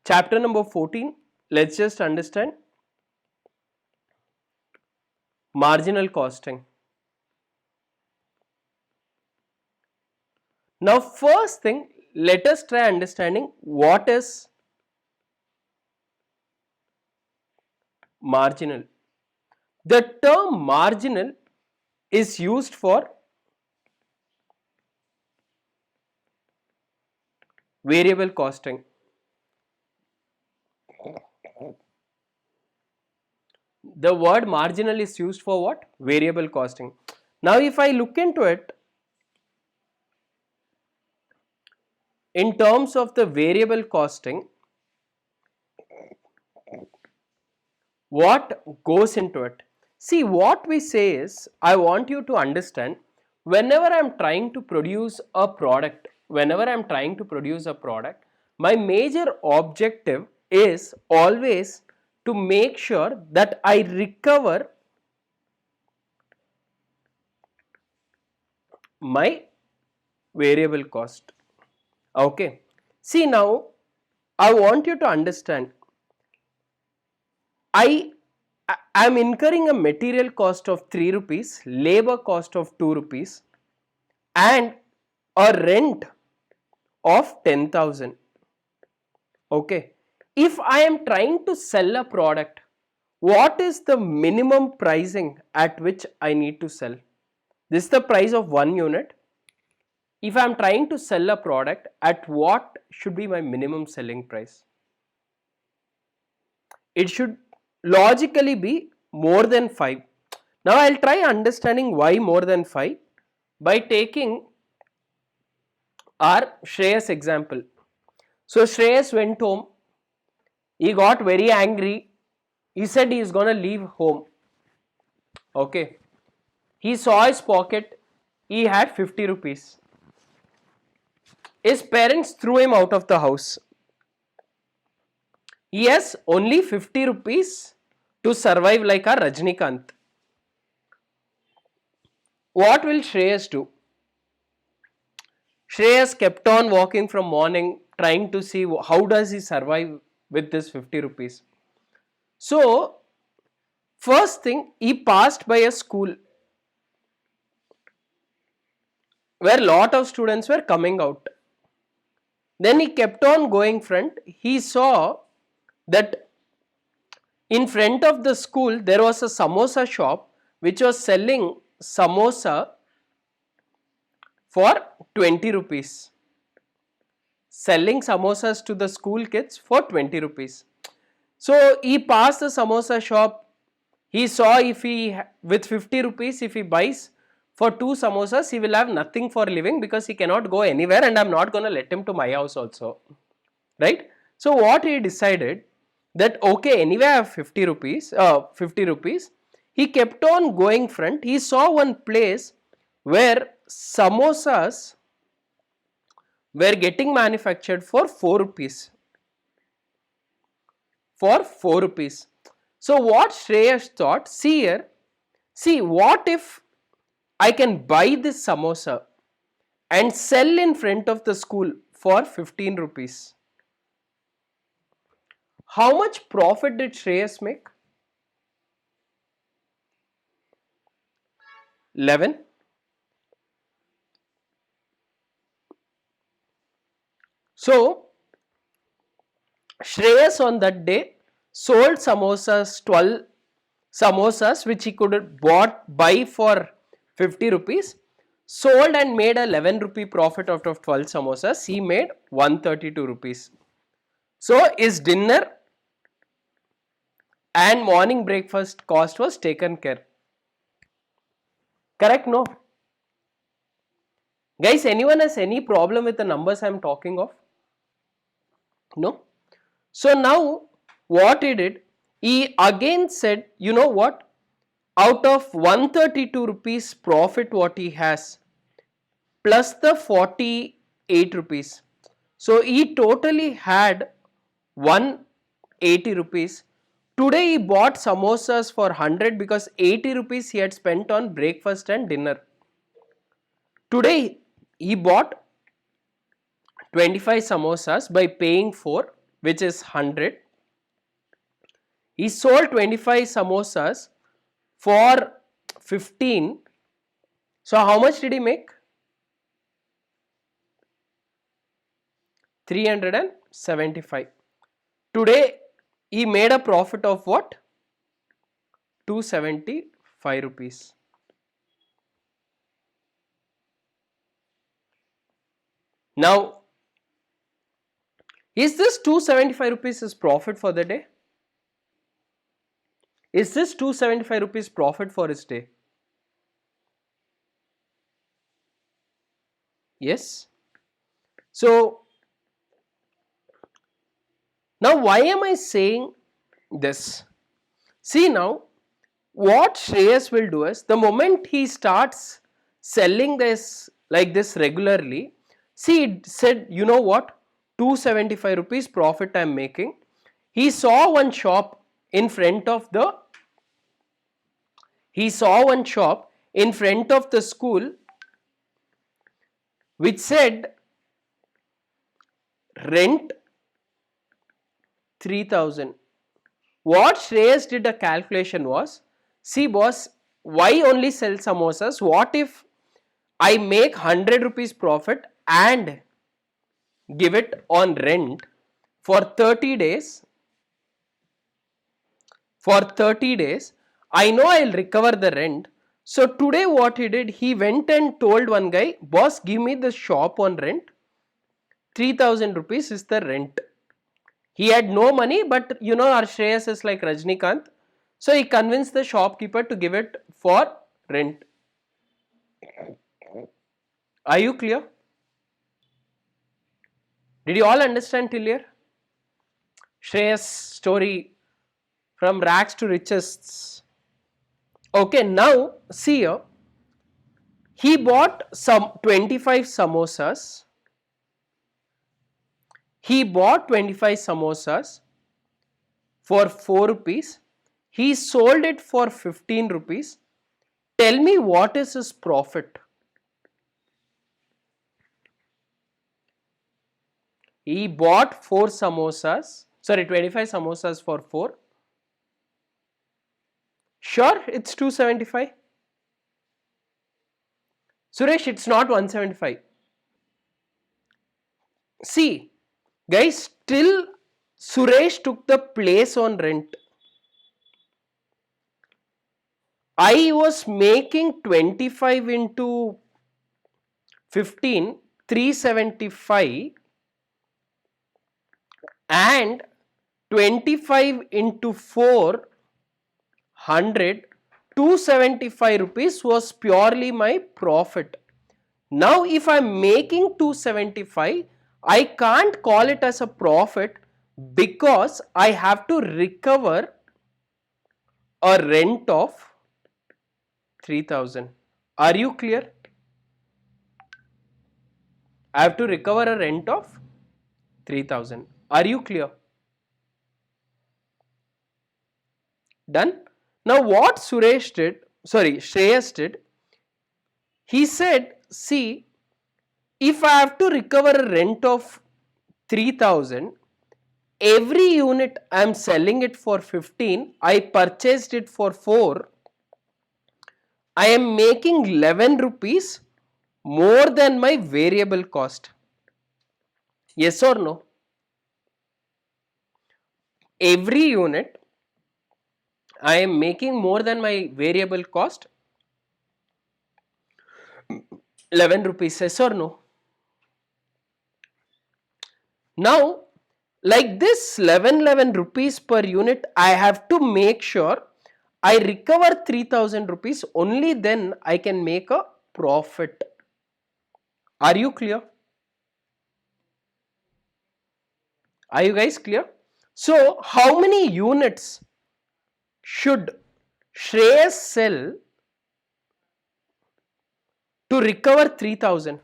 Chapter number 14, let's just understand marginal costing. Now first thing, let us try understanding what is marginal. The term marginal is used for variable costing. The word marginal is used for what? Variable costing. Now if I look into it in terms of the variable costing, what goes into it? See, what we say is, I want you to understand, whenever I am trying to produce a product, my major objective is always to make sure that I recover my variable cost. Okay. See, now I want you to understand, I am incurring a material cost of 3 rupees, labor cost of 2 rupees and a rent of 10,000. Okay. If I am trying to sell a product, what is the minimum pricing at which I need to sell? This is the price of 1 unit. If I am trying to sell a product, at what should be my minimum selling price? It should logically be more than 5. Now I will try understanding why more than 5 by taking our Shreyas example. So Shreyas went home, he got very angry, he said he is going to leave home. Okay. He saw his pocket, he had 50 rupees. His parents threw him out of the house. He has only 50 rupees to survive like a Rajnikant. What will Shreyas do? Shreyas kept on walking from morning, trying to see how does he survive with this 50 rupees. So, first thing, he passed by a school where lot of students were coming out. Then he kept on going front. He saw that in front of the school there was a samosa shop which was selling samosa for 20 rupees. Selling samosas to the school kids for 20 rupees. So he passed the samosa shop. He saw if he with 50 rupees if he buys for 2 samosas, he will have nothing for living because he cannot go anywhere and I am not going to let him to my house also. Right? So what he decided that okay, anyway I have 50 rupees, he kept on going front. He saw one place where samosas were getting manufactured for 4 rupees. For 4 rupees. So what Shreyas thought, see here, see what if I can buy this samosa and sell in front of the school for 15 rupees. How much profit did Shreyas make? 11. So Shreyas on that day sold samosas, 12 samosas which he could buy for 50 rupees, sold and made a 11 rupee profit out of 12 samosas. He made 132 rupees. So his dinner and morning breakfast cost was taken care. Correct? No? Guys, anyone has any problem with the numbers I am talking of? No? So now what he did, he again said, you know what? Out of 132 rupees profit what he has plus the 48 rupees. So he totally had 180 rupees. Today he bought samosas for 100 because 80 rupees he had spent on breakfast and dinner. Today he bought 25 samosas by paying for which is 100. He sold 25 samosas for 15. So how much did he make? 375. Today he made a profit of what? 275 rupees. Now, is this 275 rupees his profit for the day? Is this 275 rupees profit for his day? Yes. So, now why am I saying this? See now, what Shreyas will do is, the moment he starts selling this like this regularly, see, it said, you know what, 275 rupees profit I am making. He saw one shop in front of the school which said rent 3000. What Shreyas did a calculation was, see boss, why only sell samosas? What if I make 100 rupees profit and give it on rent for 30 days? For 30 days, I know I'll recover the rent. So today what he did, he went and told one guy, boss, give me the shop on rent. 3000 rupees is the rent. He had no money, but you know our Shreyas is like Rajnikant. So he convinced the shopkeeper to give it for rent. Are you clear? Did you all understand till here? Shreyas story from rags to riches. Okay, now see here. He bought some 25 samosas. He bought 25 samosas for 4 rupees. He sold it for 15 rupees. Tell me what is his profit? He bought 4 samosas, sorry 25 samosas for 4. Sure, it's 275. Suresh, it's not 175. See, guys, still Suresh took the place on rent. I was making 25 into 15, 375, and 25 into 4, 100, 275 rupees was purely my profit. Now if I am making 275, I can't call it as a profit because I have to recover a rent of 3000. Are you clear? I have to recover a rent of 3000. Are you clear? Done? Now what Shreyas did, he said, see, if I have to recover a rent of 3000, every unit I am selling it for 15, I purchased it for 4, I am making 11 rupees more than my variable cost. Yes or no? Every unit I am making more than my variable cost, 11 rupees, yes or no? Now, like this 11 rupees per unit, I have to make sure I recover 3000 rupees, only then I can make a profit. Are you clear? Are you guys clear? So, how many units should Shreyas sell to recover 3000?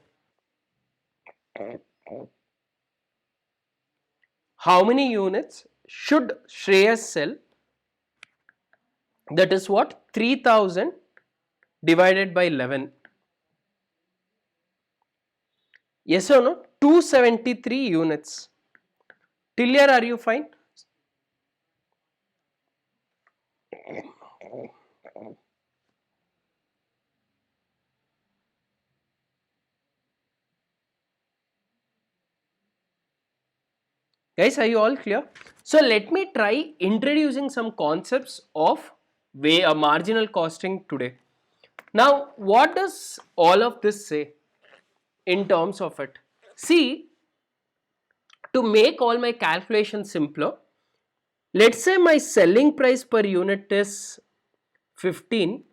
How many units should Shreyas sell? That is what? 3000 divided by 11. Yes or no? 273 units. Till here, are you fine? Guys, are you all clear? So let me try introducing some concepts of marginal costing today. Now, what does all of this say in terms of it? See, to make all my calculations simpler, let's say my selling price per unit is 15,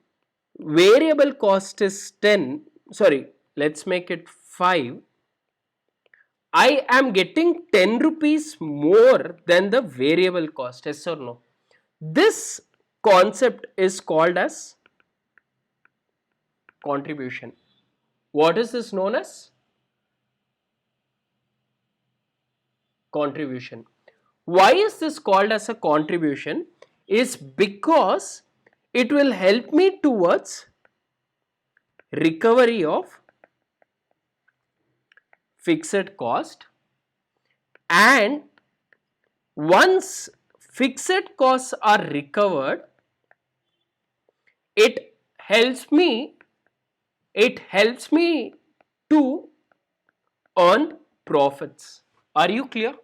variable cost is 10, sorry, let's make it 5. I am getting 10 rupees more than the variable cost, yes or no? This concept is called as contribution. What is this known as? Contribution. Why is this called as a contribution? Is because it will help me towards recovery of fixed cost, and once fixed costs are recovered, it helps me to earn profits. Are you clear?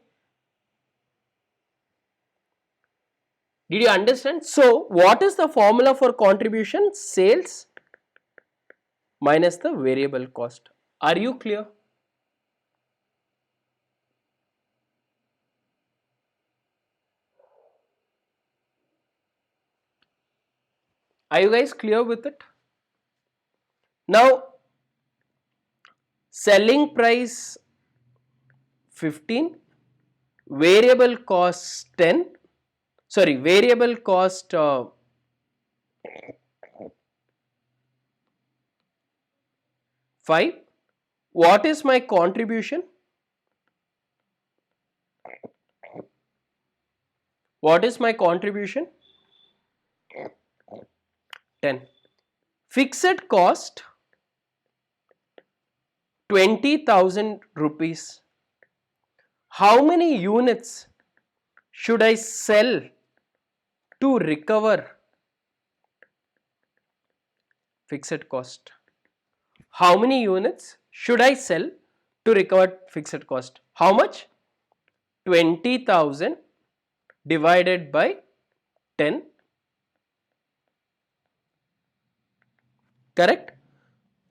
Did you understand? So what is the formula for contribution? Sales minus the variable cost. Are you clear? Are you guys clear with it? Now, selling price 15, variable cost 10, sorry, variable cost 5. What is my contribution? What is my contribution? 10. Fixed cost 20,000 rupees. How many units should I sell to recover fixed cost? How many units should I sell to recover fixed cost? How much? 20,000 divided by 10. Correct?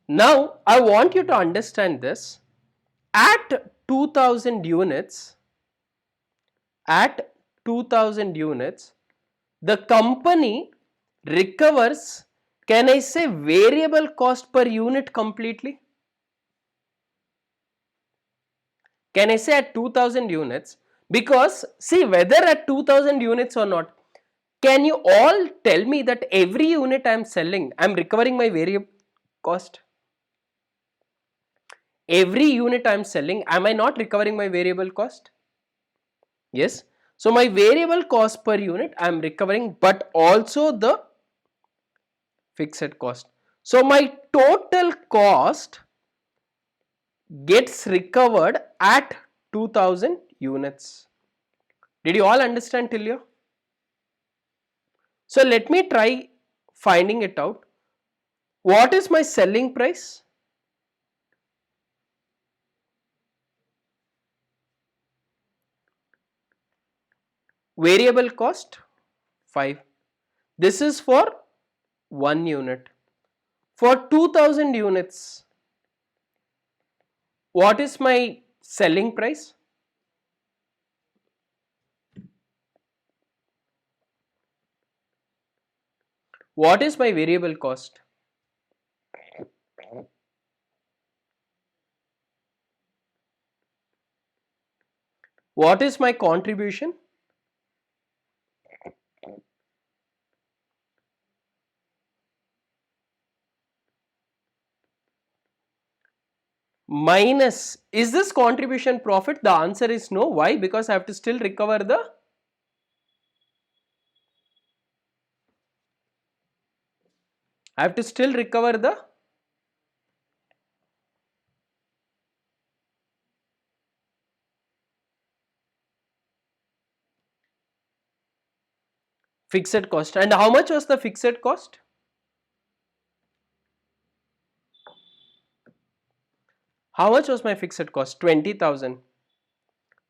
Now, I want you to understand this. At 2000 units, the company recovers, can I say, variable cost per unit completely? Can I say at 2000 units? Because see, whether at 2000 units or not, can you all tell me that every unit I am selling, I am recovering my variable cost? Every unit I am selling, am I not recovering my variable cost? Yes. So my variable cost per unit I am recovering, but also the fixed cost. So my total cost gets recovered at 2000 units. Did you all understand till here? So let me try finding it out. What is my selling price? Variable cost 5. This is for 1 unit. For 2000 units, what is my selling price? What is my variable cost? What is my contribution? Minus, is this contribution profit? The answer is no. Why? Because I have to still recover the Fixed cost. And how much was the fixed cost? How much was my fixed cost? 20,000.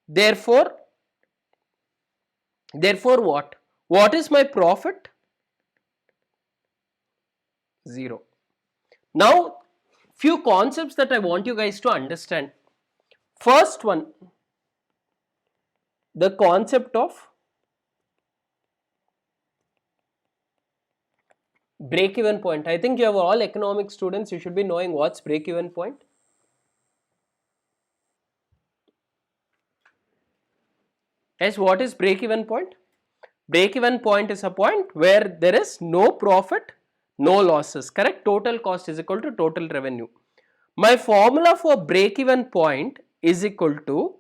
Therefore, what? What is my profit? 0. Now, few concepts that I want you guys to understand. First one, the concept of break even point. I think you have all economic students, you should be knowing what's break even point. Yes, what is break even point? Break even point is a point where there is no profit, no losses, correct? Total cost is equal to total revenue. My formula for break even point is equal to,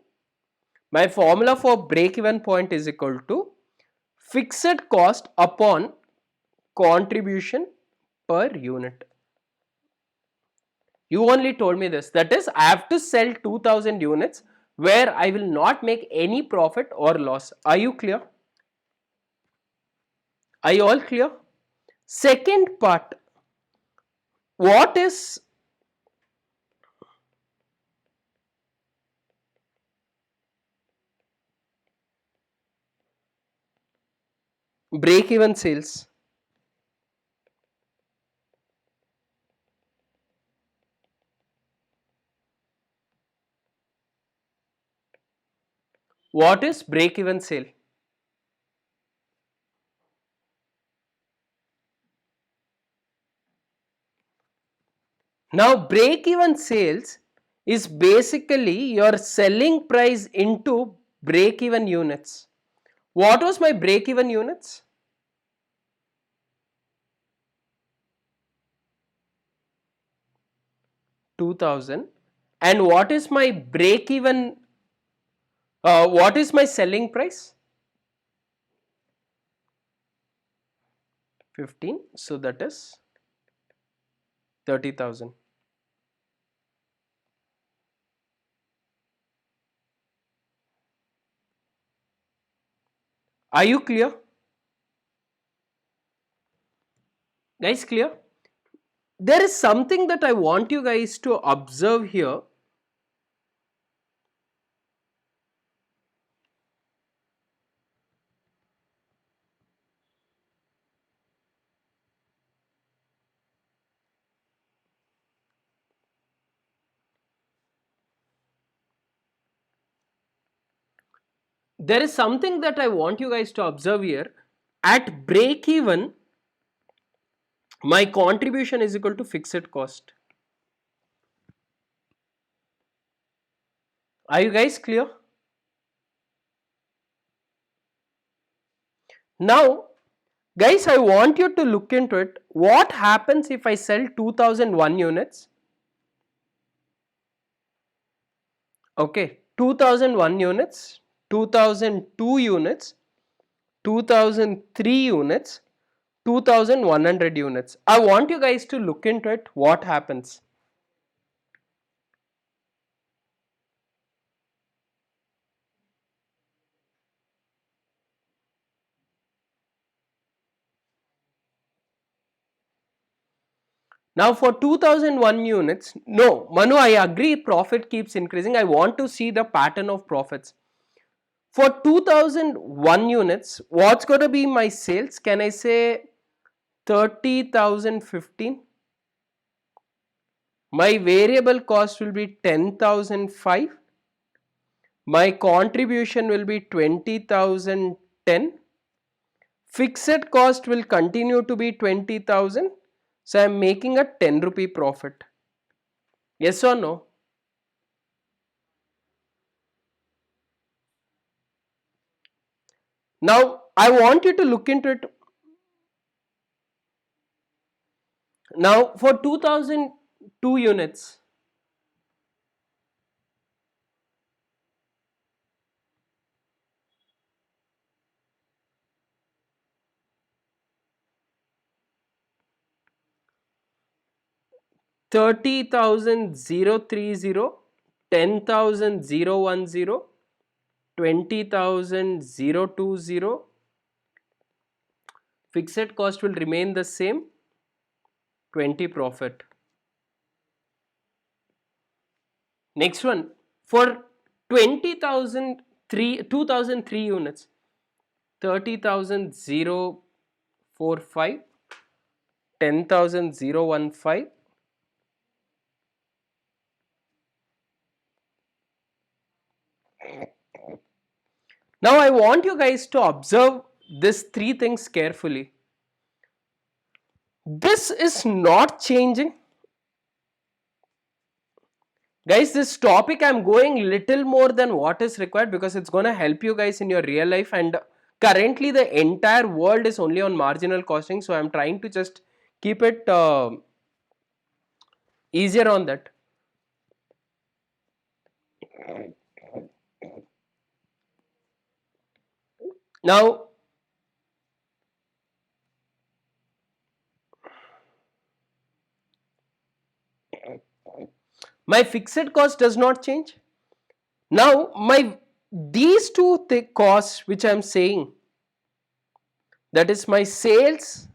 fixed cost upon contribution per unit. You only told me this, that is, I have to sell 2000 units where I will not make any profit or loss. Are you clear? Are you all clear? Second part, what is break even sales? What is break even sale? Now, break even sales is basically your selling price into break even units. What was my break even units? 2000. And what is my break even, what is my selling price? 15. So that is 30,000. Are you clear? Guys, clear? There is something that I want you guys to observe here. There is something that I want you guys to observe here. At break even, my contribution is equal to fixed cost. Are you guys clear? Now, guys, I want you to look into it. What happens if I sell 2001 units? Okay, 2001 units, 2002 units, 2003 units, 2100 units. I want you guys to look into it. What happens? Now for 2001 units, no, Manu, I agree profit keeps increasing. I want to see the pattern of profits. For 2001 units, what's going to be my sales? Can I say 30,015? My variable cost will be 10,005. My contribution will be 20,010. Fixed cost will continue to be 20,000. So I am making a 10 rupee profit. Yes or no? Now I want you to look into it. Now for 2002 units, 30,030, 10,010, 20,020, Fixed cost will remain the same, 20 profit. Next one, for 2003 units, 30,045, 10,015. Now I want you guys to observe these three things carefully. This is not changing. Guys, this topic I'm going little more than what is required because it's going to help you guys in your real life, and currently the entire world is only on marginal costing, so I'm trying to just keep it easier on that. Now my fixed cost does not change. Now my these two costs which I'm saying, that is my sales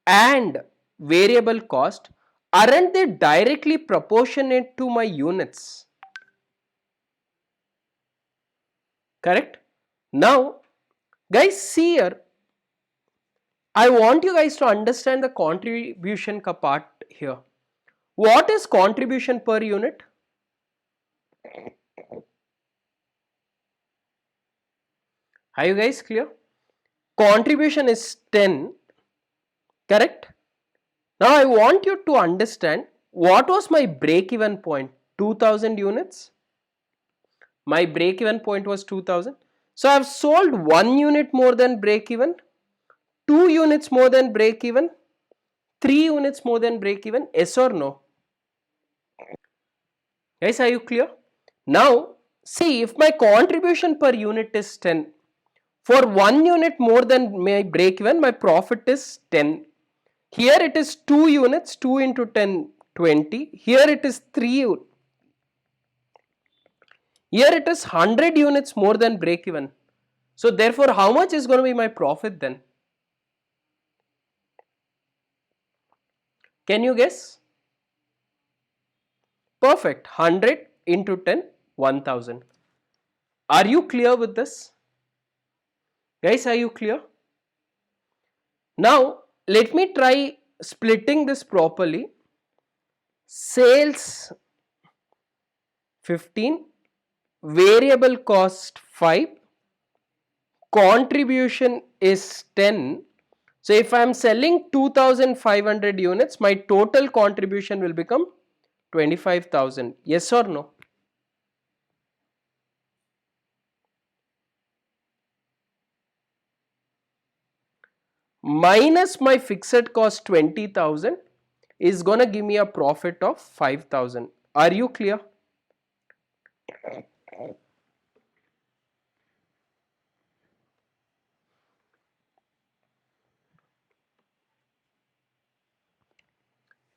and variable cost, aren't they directly proportionate to my units? Correct? Now guys, see here, I want you guys to understand the contribution part here. What is contribution per unit? Are you guys clear? Contribution is 10, correct? Now I want you to understand what was my break even point, 2000 units. My break even point was 2000. So I have sold 1 unit more than break even, 2 units more than break even, 3 units more than break even, yes or no? Guys, are you clear? Now see, if my contribution per unit is 10, for 1 unit more than my break even, my profit is 10. Here it is 2 units, 2 into 10, 20. Here it is 3. Here it is 100 units more than break even. So therefore, how much is going to be my profit then? Can you guess? Perfect. 100 into 10, 1000. Are you clear with this? Guys, are you clear? Now, let me try splitting this properly. Sales 15, variable cost 5, contribution is 10. So if I am selling 2500 units, my total contribution will become 25,000. Yes or no? Minus my fixed cost 20,000 is gonna give me a profit of 5,000. Are you clear?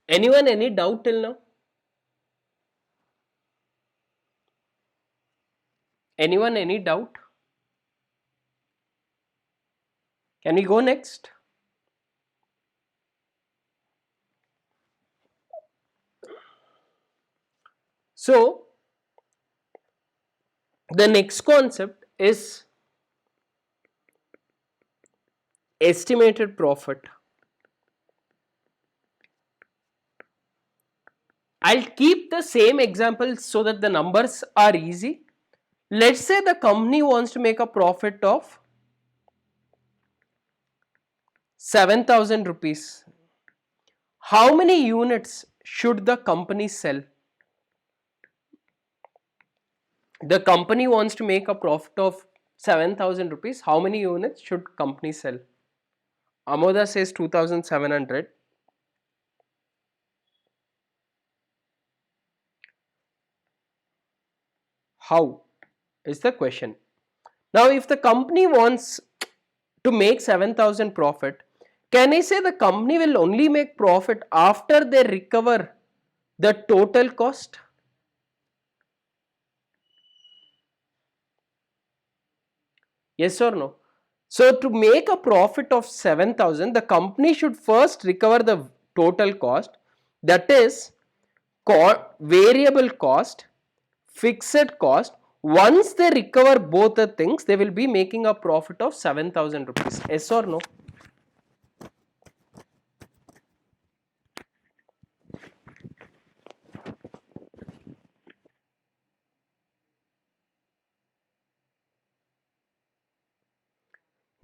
Anyone, any doubt till now? Anyone, any doubt? Can we go next? So the next concept is estimated profit. I'll keep the same example so that the numbers are easy. Let's say the company wants to make a profit of 7,000 rupees. How many units should the company sell? The company wants to make a profit of 7,000 rupees. How many units should company sell? Amoda says 2,700. How is the question. Now if the company wants to make 7,000 profit, can I say the company will only make profit after they recover the total cost? Yes or no? So to make a profit of 7,000, the company should first recover the total cost, that is variable cost, fixed cost. Once they recover both the things, they will be making a profit of 7,000 rupees. Yes or no?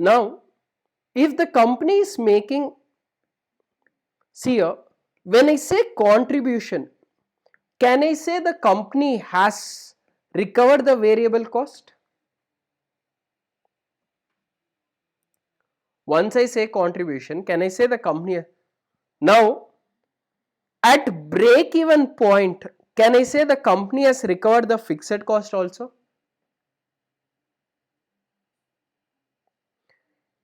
Now, if the company is making, see here, when I say contribution, can I say the company has recovered the variable cost? Once I say contribution, can I say the company? Now, at break even point, can I say the company has recovered the fixed cost also?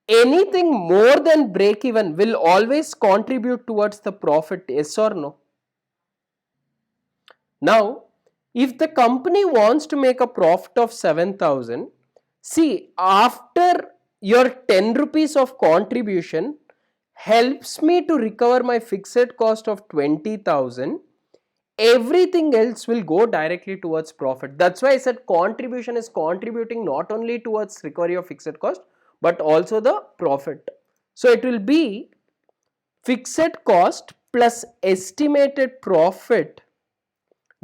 Anything more than break even will always contribute towards the profit, yes or no? Now, if the company wants to make a profit of 7,000, see, after your 10 rupees of contribution helps me to recover my fixed cost of 20,000, everything else will go directly towards profit. That's why I said contribution is contributing not only towards recovery of fixed cost but also the profit. So it will be fixed cost plus estimated profit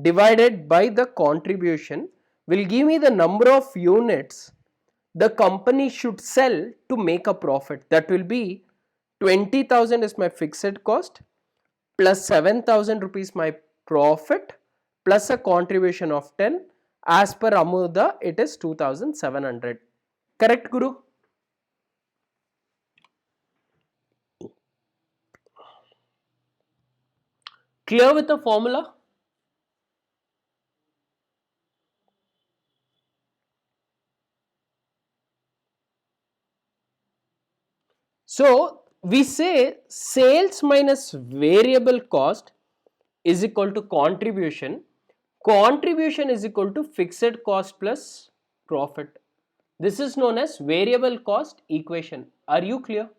divided by the contribution will give me the number of units the company should sell to make a profit. That will be 20,000 is my fixed cost plus 7,000 rupees my profit plus a contribution of 10. As per Amuda, it is 2,700. Correct, Guru? Clear with the formula? So we say sales minus variable cost is equal to contribution. Contribution is equal to fixed cost plus profit. This is known as variable cost equation. Are you clear?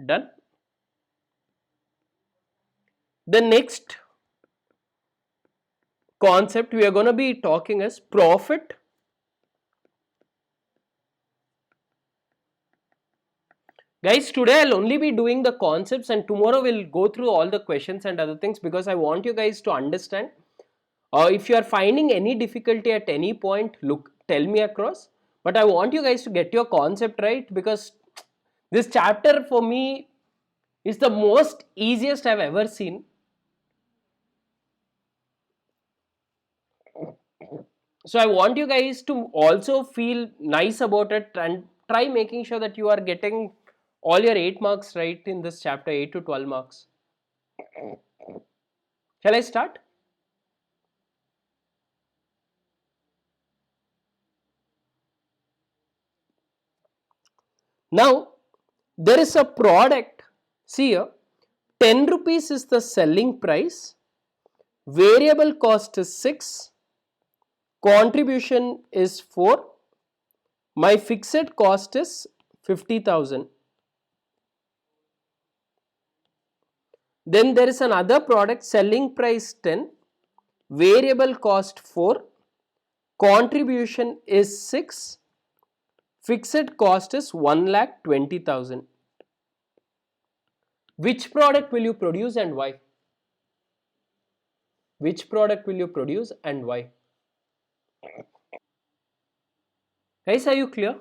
Done. The next concept we are going to be talking is profit. Guys, today I'll only be doing the concepts and tomorrow we'll go through all the questions and other things because I want you guys to understand. If you are finding any difficulty at any point, look, tell me across. But I want you guys to get your concept right because this chapter for me is the most easiest I've ever seen. So I want you guys to also feel nice about it and try making sure that you are getting all your 8 marks right in this chapter, 8 to 12 marks. Shall I start? Now, there is a product, see here, 10 rupees is the selling price, variable cost is 6, contribution is 4, my fixed cost is 50,000. Then there is another product, selling price 10, variable cost 4, contribution is 6, fixed cost is 1,20,000. Which product will you produce and why? Which product will you produce and why? Guys, are you clear?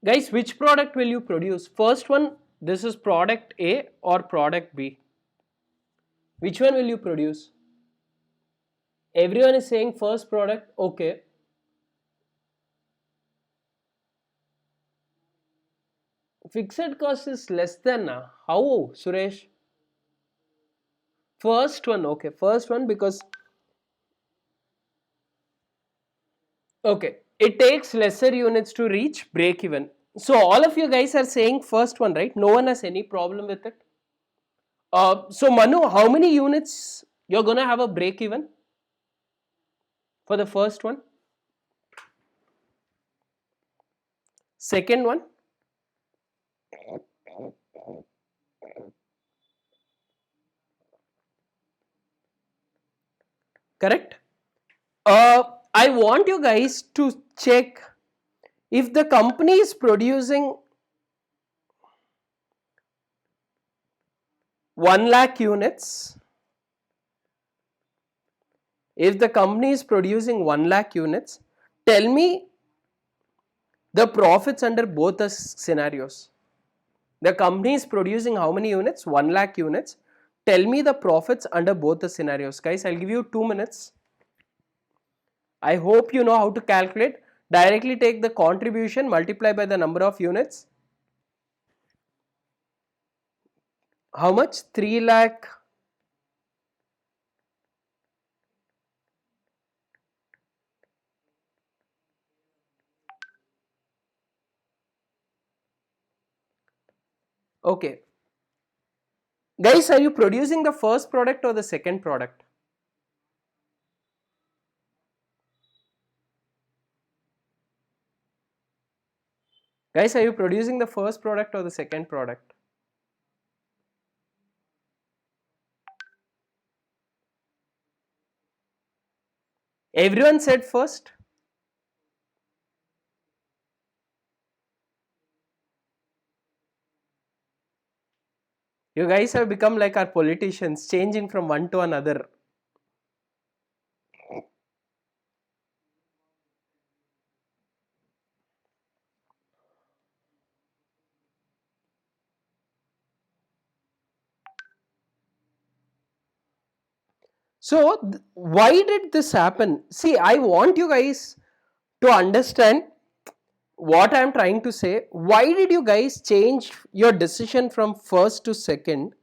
Guys, which product will you produce? First one, this is product A or product B. Which one will you produce? Everyone is saying first product, okay. Fixed cost is less than, how, Suresh? First one, okay. First one because Okay, it takes lesser units to reach break even. So all of you guys are saying first one, right? No one has any problem with it. So Manu, how many units you're gonna have a break even for the first one? Second one, correct? I want you guys to check if the company is producing 1 lakh units. If the company is producing 1 lakh units, tell me the profits under both the scenarios. The company is producing how many units? 1 lakh units. Tell me the profits under both the scenarios. Guys, I'll give you 2 minutes. I hope you know how to calculate. Directly take the contribution, multiply by the number of units. How much? 3 lakh. Okay. Guys, are you producing the first product or the second product? Guys, are you producing the first product or the second product? Everyone said first. You guys have become like our politicians, changing from one to another. So, why did this happen? See, I want you guys to understand what I am trying to say. Why did you guys change your decision from first to second?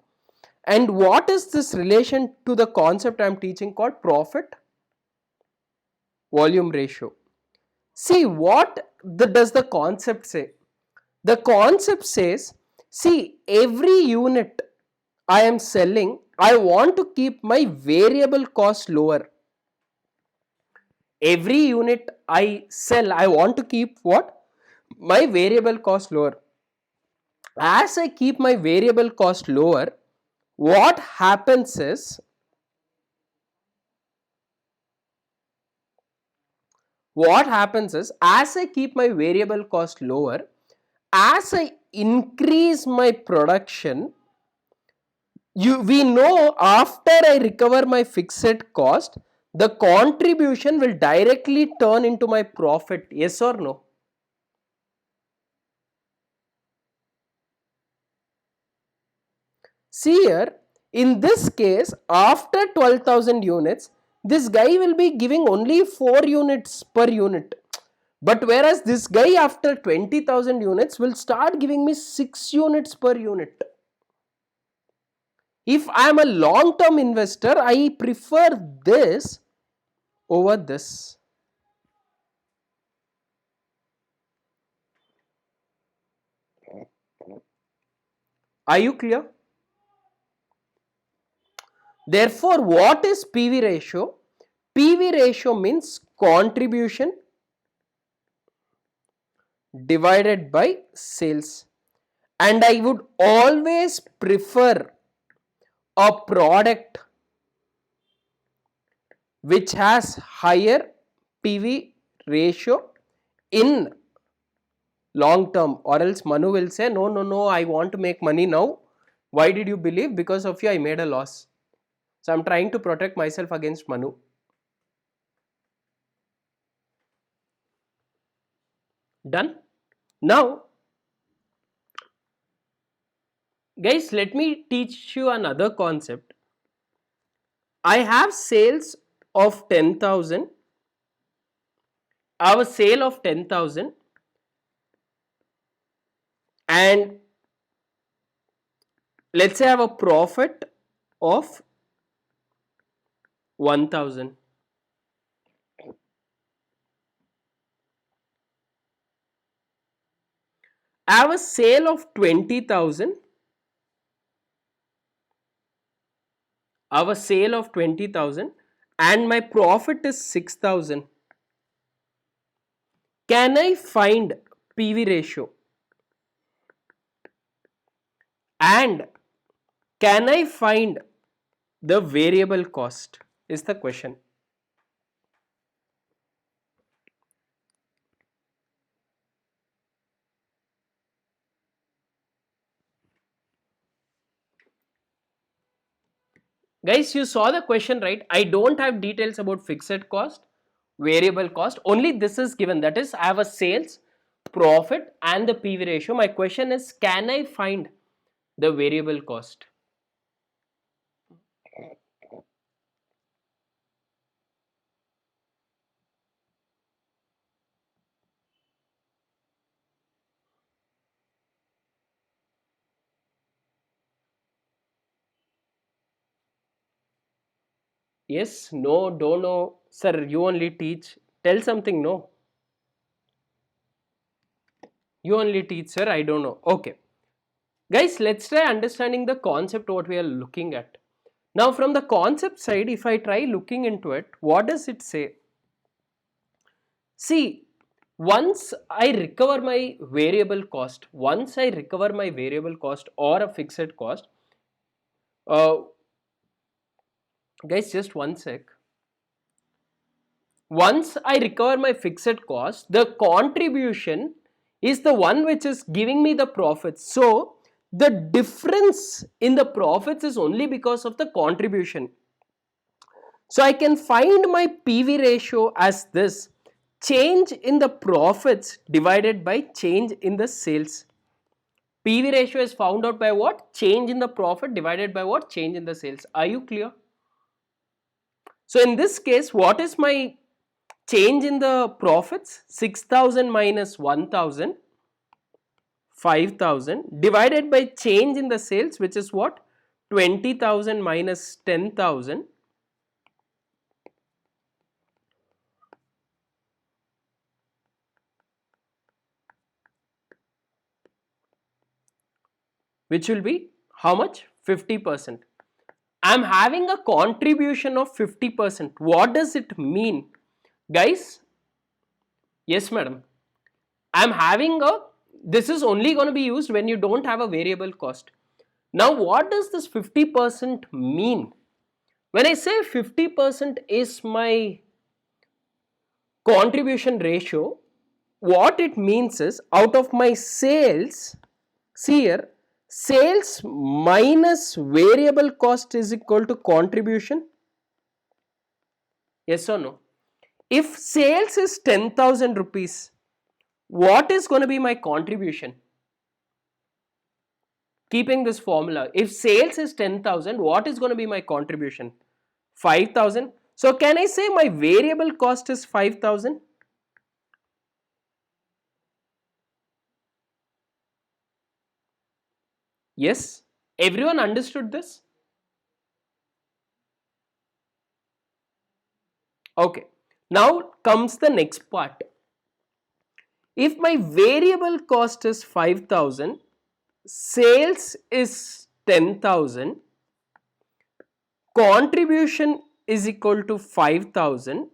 And what is this relation to the concept I am teaching called profit volume ratio? See, what does the concept say? The concept says, see, every unit I am selling, I want to keep my variable cost lower. Every unit I sell, I want to keep what? My variable cost lower. As I keep my variable cost lower, what happens is, as I keep my variable cost lower, as I increase my production, we know after I recover my fixed cost, the contribution will directly turn into my profit. Yes or no? See here, in this case, after 12,000 units, this guy will be giving only 4 units per unit. But whereas this guy after 20,000 units will start giving me 6 units per unit. If I am a long term investor, I prefer this over this. Are you clear? Therefore, what is PV ratio? PV ratio means contribution divided by sales. And I would always prefer a product which has higher PV ratio in long term, or else Manu will say, no, no, no, I want to make money now. Why did you believe? Because of you, I made a loss. So I'm trying to protect myself against Manu. Done? Now, guys, let me teach you another concept. I have sales of 10,000. I have a sale of 10,000 and let's say I have a profit of 1,000. I have a sale of 20,000. I have a sale of 20,000 and my profit is 6,000. Can I find PV ratio? And can I find the variable cost? Is the question. Guys, you saw the question, right? I don't have details about fixed cost, variable cost. Only this is given. That is, I have a sales, profit and the PV ratio. My question is, can I find the variable cost? Yes, no, don't know. Sir, you only teach. Tell something, no. You only teach, sir. I don't know. Okay. Guys, let's try understanding the concept what we are looking at. Now, from the concept side, if I try looking into it, what does it say? See, once I recover my variable cost, or a fixed cost, uh, guys, just one sec. Once I recover my fixed cost, the contribution is the one which is giving me the profits. So, the difference in the profits is only because of the contribution. So, I can find my PV ratio as this: change in the profits divided by change in the sales. PV ratio is found out by what? Change in the profit divided by what? Change in the sales. Are you clear? So, in this case, what is my change in the profits? 6,000 minus 1,000, 5,000 divided by change in the sales, which is what? 20,000 minus 10,000. Which will be how much? 50%. I am having a contribution of 50%. What does it mean? Guys, yes madam. I am having a, this is only going to be used when you don't have a variable cost. Now what does this 50% mean? When I say 50% is my contribution ratio, what it means is, out of my sales, see here, sales minus variable cost is equal to contribution. Yes or no? If sales is 10,000 rupees, what is going to be my contribution? Keeping this formula, if sales is 10,000, what is going to be my contribution? 5,000. So can I say my variable cost is 5,000? Yes. Everyone understood this? Okay. Now comes the next part. If my variable cost is 5,000, sales is 10,000, contribution is equal to 5,000,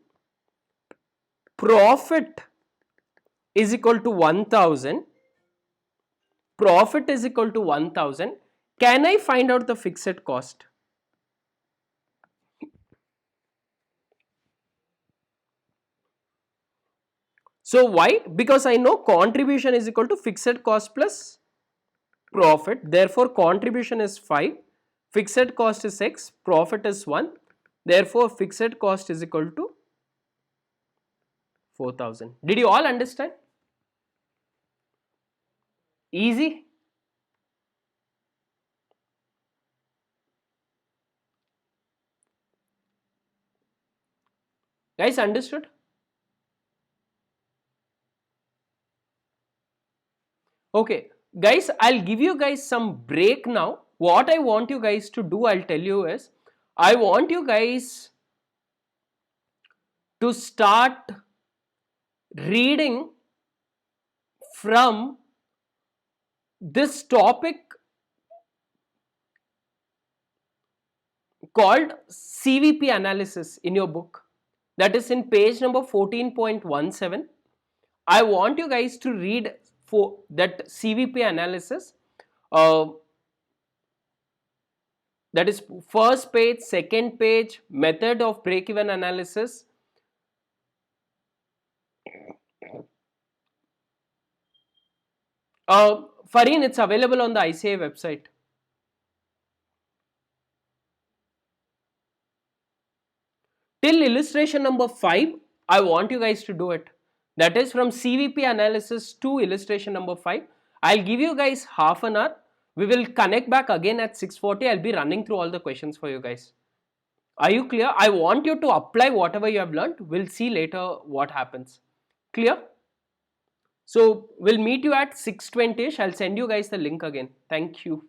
profit is equal to 1,000, profit is equal to 1,000. Can I find out the fixed cost? So why? Because I know contribution is equal to fixed cost plus profit. Therefore, contribution is 5, fixed cost is x, profit is 1. Therefore, fixed cost is equal to 4,000. Did you all understand? Easy? Guys, understood? Okay, guys, I'll give you guys some break now. What I want you guys to do, I'll tell you is, I want you guys to start reading from this topic called CVP analysis in your book, that is in page number 14.17. I want you guys to read for that CVP analysis. That is first page, second page, method of break-even analysis. Fareen, it's available on the ICA website. Till illustration number 5, I want you guys to do it. That is from CVP analysis to illustration number 5. I'll give you guys half an hour. We will connect back again at 6:40. I'll be running through all the questions for you guys. Are you clear? I want you to apply whatever you have learned. We'll see later what happens. Clear? So we'll meet you at 6:20ish. I'll send you guys the link again. Thank you.